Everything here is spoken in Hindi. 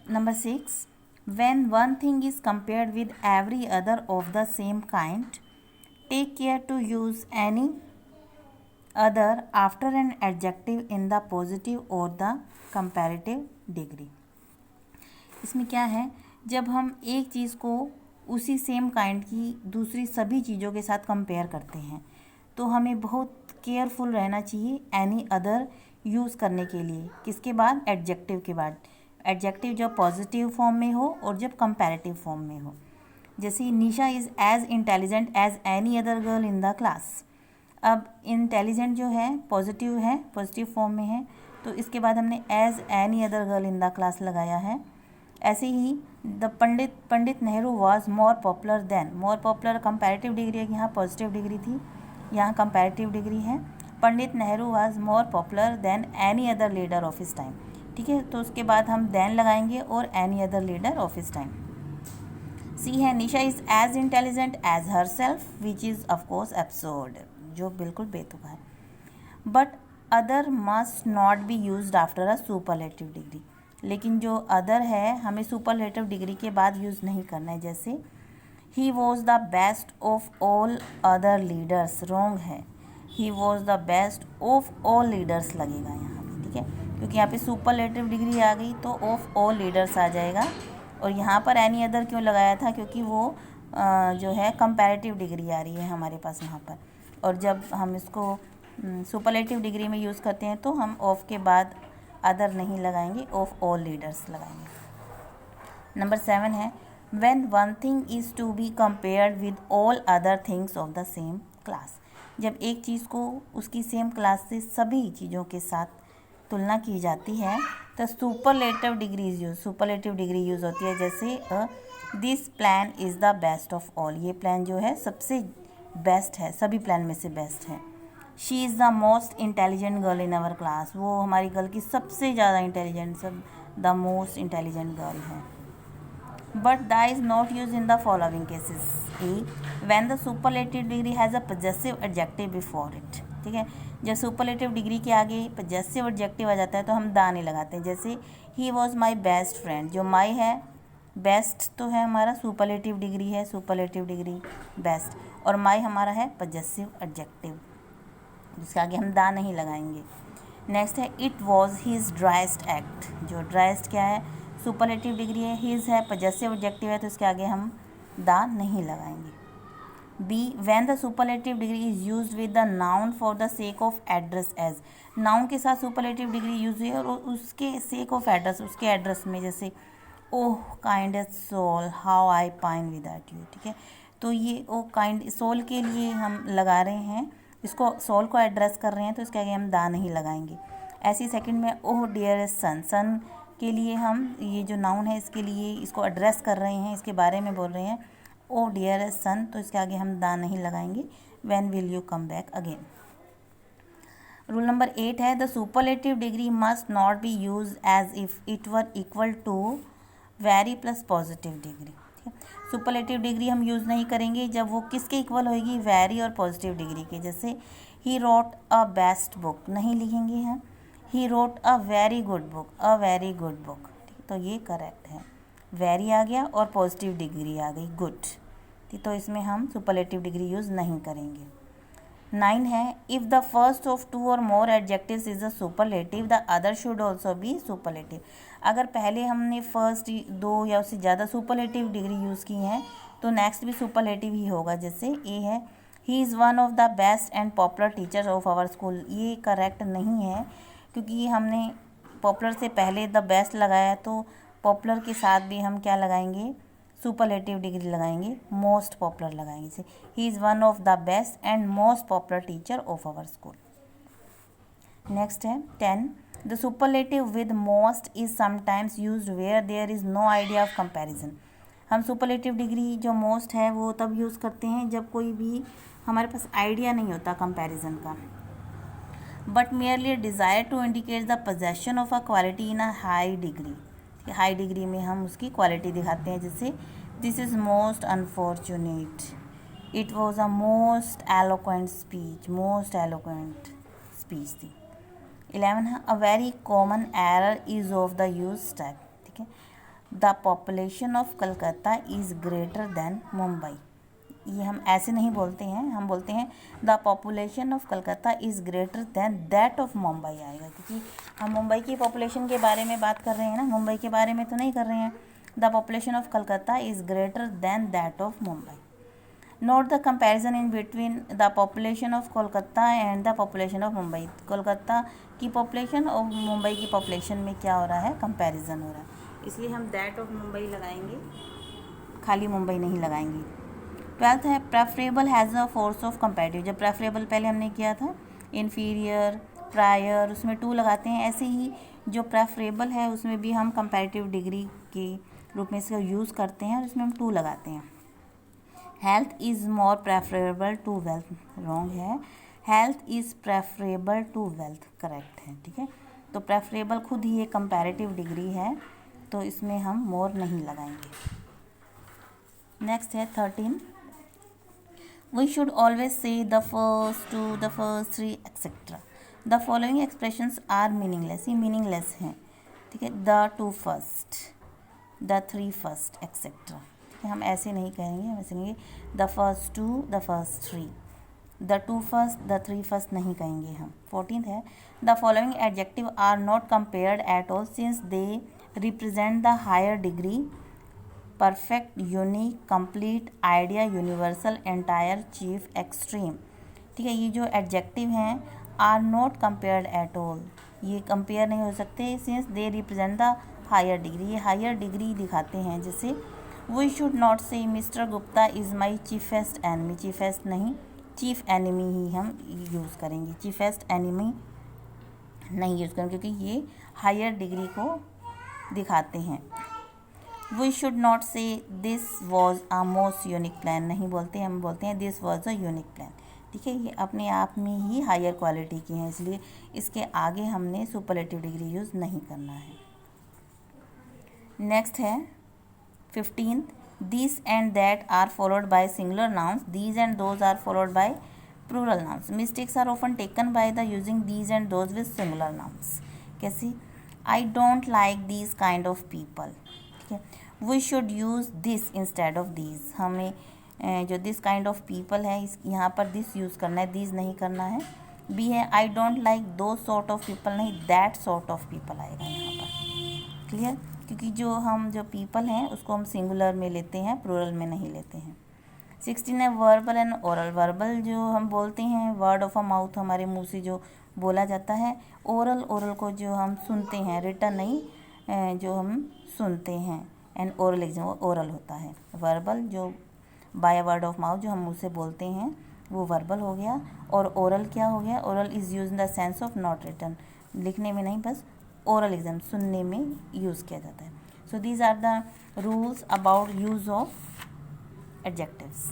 Number 6, when one thing is compared with every other of the same kind, take care to use any other after an adjective in the positive or the comparative degree. इसमें क्या है, जब हम एक चीज़ को उसी सेम काइंड की दूसरी सभी चीज़ों के साथ कंपेयर करते हैं तो हमें बहुत केयरफुल रहना चाहिए एनी अदर यूज़ करने के लिए। किसके बाद? एडजेक्टिव के बाद। एडजेक्टिव जब पॉजिटिव फॉर्म में हो और जब कंपैरेटिव फॉर्म में हो। जैसे Nisha is as intelligent as any other girl in the class. अब इंटेलिजेंट जो है पॉजिटिव फॉर्म में है, तो इसके बाद हमने as any other girl in the class लगाया है। ऐसे ही the Pandit Nehru was more popular than. More popular comparative degree है, यहाँ पॉजिटिव डिग्री थी, यहाँ कंपैरेटिव डिग्री है। Pandit Nehru was more popular than any other leader of his time. ठीक है, तो उसके बाद हम देन लगाएंगे और any other leader of his time. See है, Nisha is as intelligent as her self which is of course absurd, जो बिल्कुल बेतुका है। But other must not be used after a superlative degree. लेकिन जो अदर है हमें सुपरलेटिव डिग्री के बाद यूज़ नहीं करना है। जैसे he was the best of all other leaders, wrong है, he was the best of all leaders लगेगा यहाँ पे। ठीक है, क्योंकि यहाँ पे सुपरलेटिव डिग्री आ गई तो ऑफ ऑल लीडर्स आ जाएगा। और यहाँ पर एनी अदर क्यों लगाया था? क्योंकि वो जो है कंपैरेटिव डिग्री आ रही है हमारे पास यहाँ पर। और जब हम इसको सुपरलेटिव डिग्री में यूज़ करते हैं तो हम ऑफ के बाद अदर नहीं लगाएंगे, ऑफ ऑल लीडर्स लगाएंगे। नंबर 7 है, when one thing is to be compared with all other things of the same class. जब एक चीज़ को उसकी सेम क्लास से सभी चीज़ों के साथ तुलना की जाती है तो सुपरलेटिव डिग्री यूज़ होती है। जैसे this plan is the best of all, ये प्लान जो है सबसे बेस्ट है, सभी प्लान में से बेस्ट है। She is the most intelligent girl in our class, वो हमारी गर्ल की सबसे ज़्यादा intelligent, the most intelligent girl है। But the is not use in the following cases. A, when the superlative degree has a possessive adjective before it. ठीक है, जब सुपरलेटिव डिग्री के आगे पजेसिव एडजेक्टिव आ जाता है तो हम दा नहीं लगाते हैं। जैसे he was my best friend, जो माई है बेस्ट तो है हमारा, सुपरलेटिव डिग्री है, सुपरलेटिव डिग्री बेस्ट, और माई हमारा है पजेसिव एडजेक्टिव, जिसके आगे हम दा नहीं लगाएंगे। नेक्स्ट है, it was his driest act, जो ड्राइस्ट क्या है? सुपरलेटिव डिग्री है, हिज है पजेसिव एडजेक्टिव है, तो इसके आगे हम दा नहीं लगाएंगे। B, when the superlative degree is used with the noun for the sake of address as. Noun के साथ सुपरलेटिव डिग्री यूज हुई है और उसके सेक ऑफ एड्रेस, उसके एड्रेस में, जैसे oh kindest soul how I pine without you. ठीक है, तो ये ओ काइंड सोल के लिए हम लगा रहे हैं, इसको सोल को एड्रेस कर रहे हैं, तो इसके आगे हम दा नहीं लगाएंगे। ऐसे ही सेकंड में ओह डियरेस्ट सन, सन के लिए हम ये जो नाउन है इसके लिए इसको एड्रेस कर रहे हैं, इसके बारे में बोल रहे हैं, ओ डियरेस्ट सन, तो इसके आगे हम दा नहीं लगाएंगे। When will you come back again. Rule number 8 है, the superlative degree must not be use as if it were equal to very plus positive degree. ठीक है, सुपरलेटिव डिग्री हम यूज़ नहीं करेंगे जब वो किसके इक्वल होएगी? वेरी और पॉजिटिव डिग्री के। जैसे he wrote a best book नहीं लिखेंगे हम, he wrote a very good book, a very good book. ठीक, तो ये करेक्ट है, वेरी आ गया और पॉजिटिव डिग्री आ गई गुड, तो इसमें हम सुपरलेटिव डिग्री यूज़ नहीं करेंगे। 9 है, इफ़ द फर्स्ट ऑफ 2 और more adjectives is a superlative the other should also be superlative. अगर पहले हमने फर्स्ट 2 या उससे ज़्यादा सुपरलेटिव डिग्री यूज़ की हैं तो नेक्स्ट भी सुपरलेटिव ही होगा। जैसे ए है, he is one of the best and popular teacher of our school, ये करेक्ट नहीं है क्योंकि हमने पॉपुलर से पहले द बेस्ट लगाया, तो पॉपुलर के साथ भी हम क्या लगाएंगे? सुपरलेटिव डिग्री लगाएंगे, मोस्ट पॉपुलर लगाएंगे। Say he is one of the best and most popular teacher of our school. Next है 10, the superlative with most is sometimes used where there is no idea of comparison. हम सुपरलेटिव डिग्री जो मोस्ट है वो तब यूज़ करते हैं जब कोई भी हमारे पास आइडिया नहीं होता कंपैरिजन का। But merely desire to indicate the possession of a quality in a high degree. High degree में हम उसकी क्वालिटी दिखाते हैं। जैसे this is most unfortunate, it was a most eloquent speech, most eloquent speech थी। 11 है, a very common error is of the use type. ठीक है, the population of Calcutta is greater than Mumbai. ये हम ऐसे नहीं बोलते हैं, हम बोलते हैं the population of Calcutta is greater then that of Mumbai आएगा, क्योंकि हम मुंबई की पॉपुलेशन के बारे में बात कर रहे हैं ना, मुंबई के बारे में तो नहीं कर रहे हैं। The population of Calcutta is greater then that of Mumbai. Note the comparison in between the population of Kolkata and the population of Mumbai. Kolkata की पॉपुलेशन और मुंबई की पॉपुलेशन में क्या हो रहा है, कंपैरिजन हो रहा है, इसलिए हम दैट ऑफ मुंबई लगाएंगे, खाली मुंबई नहीं लगाएंगे। 12th है preferable has a force of comparative. जब प्रेफरेबल पहले हमने किया था, इन्फीरियर, प्रायर, उसमें 2 लगाते हैं, ऐसे ही जो प्रेफरेबल है उसमें भी हम कंपैरेटिव डिग्री के रूप में इसका यूज़ करते हैं और इसमें हम 2 लगाते हैं। Health is more preferable to wealth, wrong है, health is preferable to wealth correct है, ठीक है। तो प्रेफरेबल खुद ही एक कंपैरेटिव डिग्री है, तो इसमें हम मोर नहीं लगाएंगे। नेक्स्ट है 13, we should always say the first two, the first three etcetera. The following expressions are meaningless, ये मीनिंगलेस हैं, ठीक है। The two first, the three first etcetera, ठीक है, हम ऐसे नहीं कहेंगे, हम ऐसे कहेंगे the first two, the first three, the two first, the three first नहीं कहेंगे हम। 14th है the following adjective are not compared at all since they represent the higher degree, perfect, unique, complete, idea, universal, entire, chief, extreme, ठीक है। ये जो एडजेक्टिव हैं are not compared at all, ये कंपेयर नहीं हो सकते, since they represent the higher degree, ये हायर डिग्री दिखाते हैं। जैसे we should not say mister Gupta is my chiefest enemy, chiefest नहीं, चीफ एनिमी ही हम यूज़ करेंगे, चीफेस्ट एनिमी नहीं यूज़ करेंगे, क्योंकि ये हायर डिग्री को दिखाते हैं। वी शुड नॉट से this was a most unique plan, नहीं बोलते, हम बोलते हैं this was a unique plan, ठीक है। ये अपने आप में ही हायर क्वालिटी की हैं, इसलिए इसके आगे हमने सुपरलेटिव डिग्री यूज़ नहीं करना है। नेक्स्ट है 15, this and that are followed by singular nouns, these and those are followed by plural nouns. Mistakes are often taken by the using these and those with singular nouns. कैसे, I don't like these kind of people, ठीक है। We should use this instead of these, हमें जो दिस काइंड ऑफ पीपल है इस यहाँ पर दिस यूज़ करना है, दीज नहीं करना है। बी है आई डोंट लाइक दो सॉर्ट ऑफ पीपल, नहीं दैट सॉर्ट ऑफ पीपल आएगा यहाँ पर, क्लियर, क्योंकि जो हम जो पीपल हैं उसको हम सिंगुलर में लेते हैं, प्लूरल में नहीं लेते हैं। 16 है वर्बल एंड ओरल। वर्बल जो हम बोलते हैं, वर्ड ऑफ अ माउथ, हमारे मुंह से जो बोला जाता है। ओरल, ओरल को जो हम सुनते हैं, रिटन नहीं, जो हम सुनते हैं। एंड ओरल एग्जाम ओरल होता है। वर्बल जो बाय वर्ड ऑफ माउथ जो हम मुंह से बोलते हैं वो वर्बल हो गया, और ओरल क्या हो गया, oral is use in the sense of not written, लिखने में नहीं, बस ओरल एग्जाम सुनने में यूज़ किया जाता है। So these are the rules about use of adjectives.